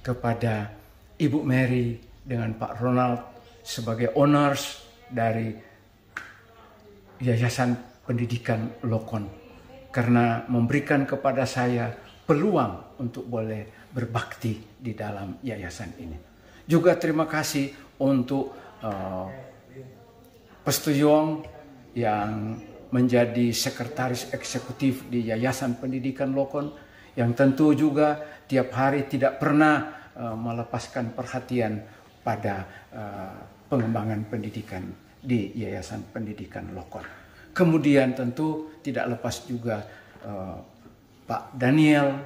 kepada Ibu Mary dengan Pak Ronald sebagai owners dari Yayasan Pendidikan Lokon, karena memberikan kepada saya peluang untuk boleh berbakti di dalam yayasan ini. Juga terima kasih untuk Pestuyong yang menjadi sekretaris eksekutif di Yayasan Pendidikan Lokon, yang tentu juga tiap hari tidak pernah melepaskan perhatian pada pengembangan pendidikan di Yayasan Pendidikan Lokon. Kemudian tentu tidak lepas juga Pak Daniel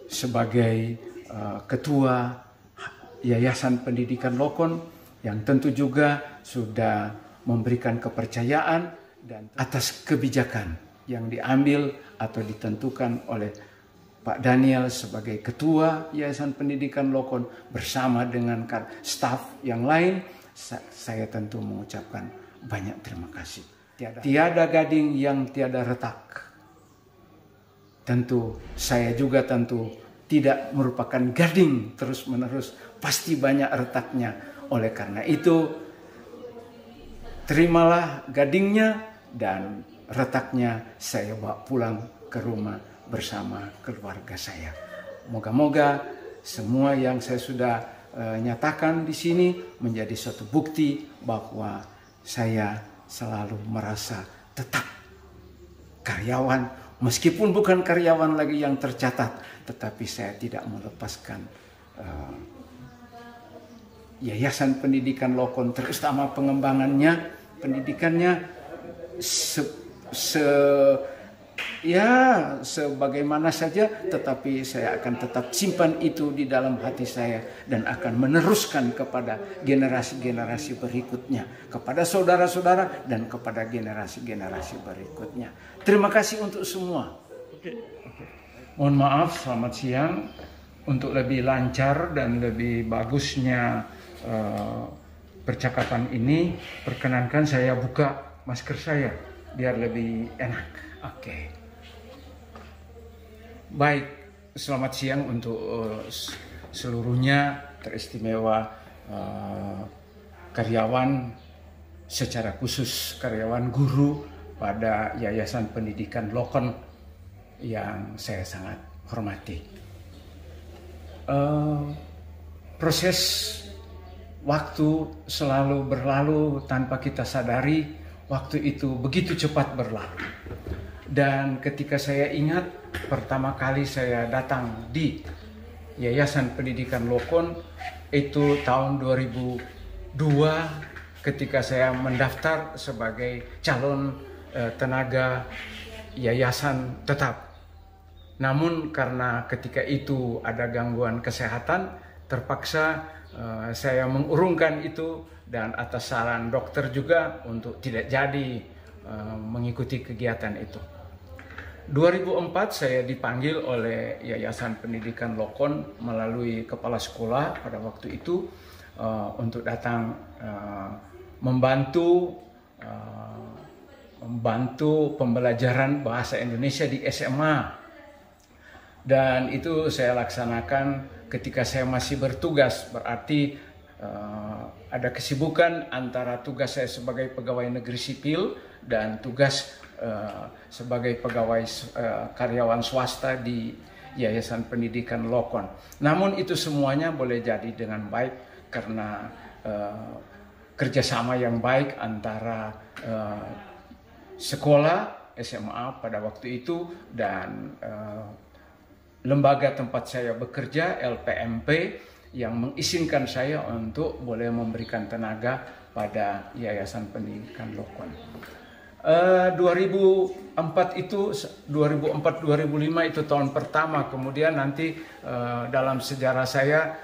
sebagai Ketua Yayasan Pendidikan Lokon, yang tentu juga sudah memberikan kepercayaan dan atas kebijakan yang diambil atau ditentukan oleh Pak Daniel sebagai Ketua Yayasan Pendidikan Lokon bersama dengan staf yang lain. Saya tentu mengucapkan banyak terima kasih. Tiada gading yang tiada retak. Tentu saya juga tidak merupakan gading terus-menerus, pasti banyak retaknya. Oleh karena itu, terimalah gadingnya dan retaknya saya bawa pulang ke rumah bersama keluarga saya. Moga-moga semua yang saya sudah nyatakan di sini menjadi suatu bukti bahwa saya selalu merasa tetap karyawan, meskipun bukan karyawan lagi yang tercatat, tetapi saya tidak melepaskan Yayasan Pendidikan Lokon, terutama pengembangannya, pendidikannya sebagaimana saja, tetapi saya akan tetap simpan itu di dalam hati saya dan akan meneruskan kepada generasi-generasi berikutnya, kepada saudara-saudara dan kepada generasi-generasi berikutnya. Terima kasih untuk semua. Mohon maaf, selamat siang. Untuk lebih lancar dan lebih bagusnya percakapan ini, perkenankan saya buka masker saya biar lebih enak. Oke. Baik, selamat siang untuk seluruhnya, teristimewa karyawan, secara khusus karyawan guru pada Yayasan Pendidikan Lokon yang saya sangat hormati. Proses waktu selalu berlalu tanpa kita sadari. Waktu itu begitu cepat berlalu. Dan ketika saya ingat pertama kali saya datang di Yayasan Pendidikan Lokon itu tahun 2002, ketika saya mendaftar sebagai calon tenaga yayasan tetap. Namun karena ketika itu ada gangguan kesehatan, terpaksa saya mengurungkan itu dan atas saran dokter juga untuk tidak jadi mengikuti kegiatan itu. 2004 saya dipanggil oleh Yayasan Pendidikan Lokon melalui kepala sekolah pada waktu itu untuk datang membantu pembelajaran bahasa Indonesia di SMA. Dan itu saya laksanakan ketika saya masih bertugas, berarti ada kesibukan antara tugas saya sebagai pegawai negeri sipil dan tugas sebagai pegawai karyawan swasta di Yayasan Pendidikan Lokon. Namun itu semuanya boleh jadi dengan baik karena kerjasama yang baik antara sekolah SMA pada waktu itu dan lembaga tempat saya bekerja, LPMP, yang mengizinkan saya untuk boleh memberikan tenaga pada Yayasan Pendidikan Lokon. 2004-2005 itu tahun pertama, kemudian nanti dalam sejarah saya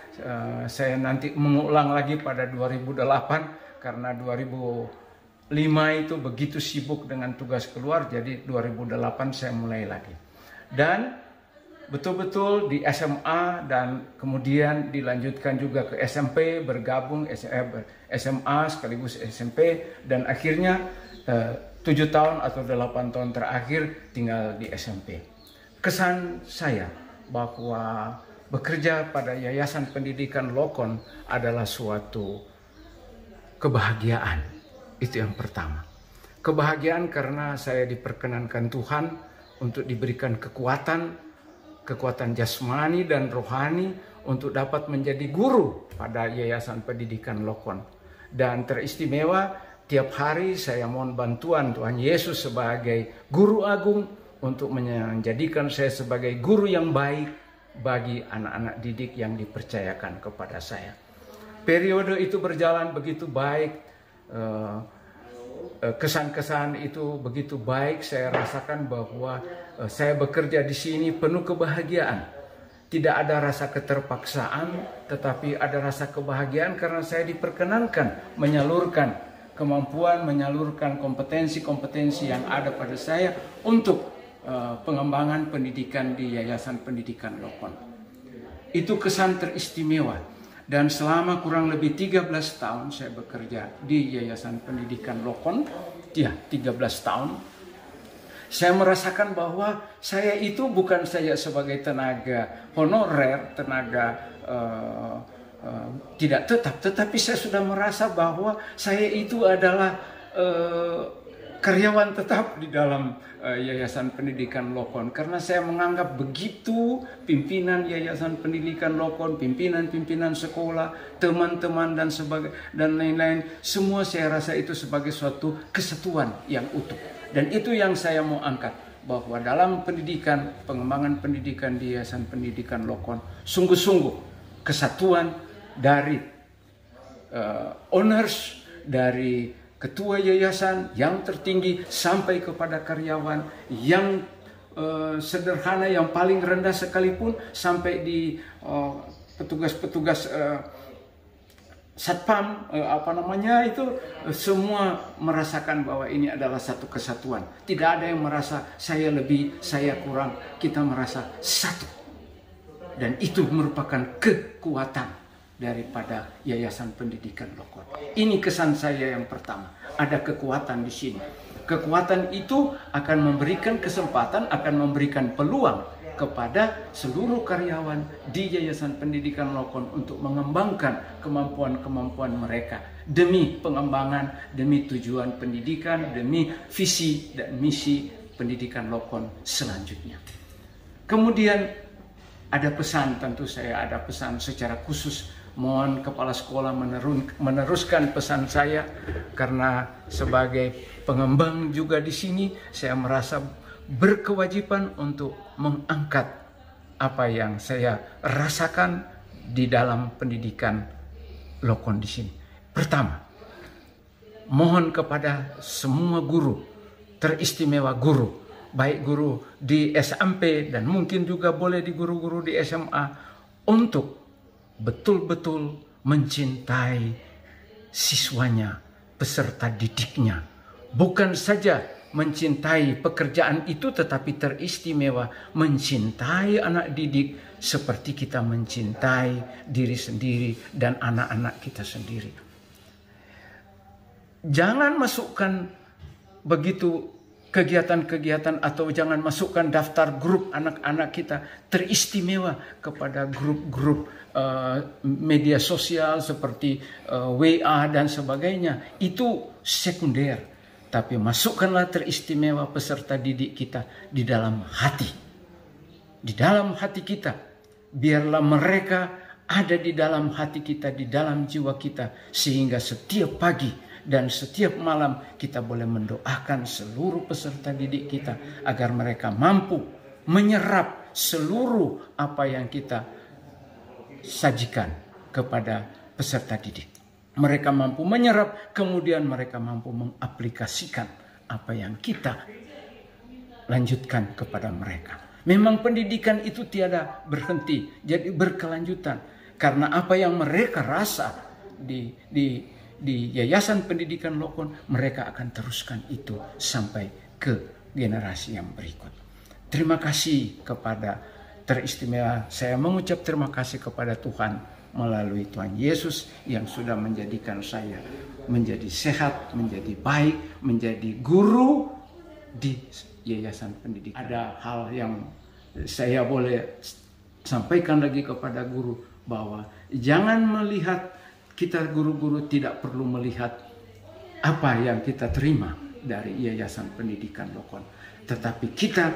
nanti mengulang lagi pada 2008 karena 2005 itu begitu sibuk dengan tugas keluar, jadi 2008 saya mulai lagi. Dan betul-betul di SMA dan kemudian dilanjutkan juga ke SMP, bergabung SMA sekaligus SMP, dan akhirnya 7 tahun atau 8 tahun terakhir tinggal di SMP. Kesan saya bahwa bekerja pada Yayasan Pendidikan Lokon adalah suatu kebahagiaan. Itu yang pertama. Kebahagiaan karena saya diperkenankan Tuhan untuk diberikan kekuatan jasmani dan rohani untuk dapat menjadi guru pada Yayasan Pendidikan Lokon. Dan teristimewa, tiap hari saya mohon bantuan Tuhan Yesus sebagai guru agung untuk menjadikan saya sebagai guru yang baik bagi anak-anak didik yang dipercayakan kepada saya. Periode itu berjalan begitu baik, kesan-kesan itu begitu baik. Saya rasakan bahwa saya bekerja di sini penuh kebahagiaan. Tidak ada rasa keterpaksaan, tetapi ada rasa kebahagiaan karena saya diperkenankan menyalurkan kemampuan, menyalurkan kompetensi-kompetensi yang ada pada saya untuk pengembangan pendidikan di Yayasan Pendidikan Lokon. Itu kesan teristimewa. Dan selama kurang lebih 13 tahun saya bekerja di Yayasan Pendidikan Lokon, 13 tahun, saya merasakan bahwa saya itu bukan saja sebagai tenaga honorer, tenaga tidak tetap, tetapi saya sudah merasa bahwa saya itu adalah karyawan tetap di dalam Yayasan Pendidikan Lokon, karena saya menganggap begitu pimpinan Yayasan Pendidikan Lokon, pimpinan-pimpinan sekolah, teman-teman dan lain-lain, semua saya rasa itu sebagai suatu kesatuan yang utuh. Dan itu yang saya mau angkat, bahwa dalam pendidikan, pengembangan pendidikan di Yayasan Pendidikan Lokon, sungguh-sungguh kesatuan dari owners, dari ketua yayasan yang tertinggi sampai kepada karyawan yang sederhana, yang paling rendah sekalipun, sampai di petugas-petugas satpam, itu semua merasakan bahwa ini adalah satu kesatuan. Tidak ada yang merasa saya lebih, saya kurang. Kita merasa satu. Dan itu merupakan kekuatan daripada Yayasan Pendidikan Lokon. Ini kesan saya yang pertama. Ada kekuatan di sini. Kekuatan itu akan memberikan kesempatan, akan memberikan peluang kepada seluruh karyawan di Yayasan Pendidikan Lokon untuk mengembangkan kemampuan-kemampuan mereka demi pengembangan, demi tujuan pendidikan, demi visi dan misi pendidikan Lokon selanjutnya. Kemudian ada pesan, tentu saya ada pesan secara khusus. Mohon kepala sekolah meneruskan pesan saya, karena sebagai pengembang juga di sini saya merasa berkewajiban untuk mengangkat apa yang saya rasakan di dalam pendidikan Lokon di sini. Pertama, mohon kepada semua guru, teristimewa guru, baik guru di SMP dan mungkin juga boleh di guru-guru di SMA, untuk betul-betul mencintai siswanya, peserta didiknya. Bukan saja mencintai pekerjaan itu, tetapi teristimewa mencintai anak didik seperti kita mencintai diri sendiri dan anak-anak kita sendiri. Jangan masukkan begitu kegiatan-kegiatan, atau jangan masukkan daftar grup anak-anak kita teristimewa kepada grup-grup media sosial seperti WA dan sebagainya. Itu sekunder. Tapi masukkanlah teristimewa peserta didik kita di dalam hati. Di dalam hati kita. Biarlah mereka ada di dalam hati kita, di dalam jiwa kita. Sehingga setiap pagi dan setiap malam kita boleh mendoakan seluruh peserta didik kita agar mereka mampu menyerap seluruh apa yang kita sajikan kepada peserta didik. Mereka mampu menyerap, kemudian mereka mampu mengaplikasikan apa yang kita lanjutkan kepada mereka. Memang pendidikan itu tiada berhenti, jadi berkelanjutan. Karena apa yang mereka rasa di Yayasan Pendidikan Lokon, mereka akan teruskan itu sampai ke generasi yang berikut. Terima kasih kepada teristimewa. Saya mengucap terima kasih kepada Tuhan melalui Tuhan Yesus yang sudah menjadikan saya menjadi sehat, menjadi baik, menjadi guru di Yayasan Pendidikan. Ada hal yang saya boleh sampaikan lagi kepada guru bahwa jangan melihat, kita guru-guru tidak perlu melihat apa yang kita terima dari Yayasan Pendidikan Lokon, tetapi kita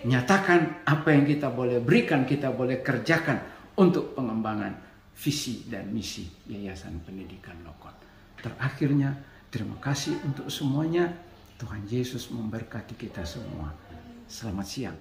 nyatakan apa yang kita boleh berikan, kita boleh kerjakan untuk pengembangan visi dan misi Yayasan Pendidikan Lokon. Terakhirnya, terima kasih untuk semuanya. Tuhan Yesus memberkati kita semua. Selamat siang.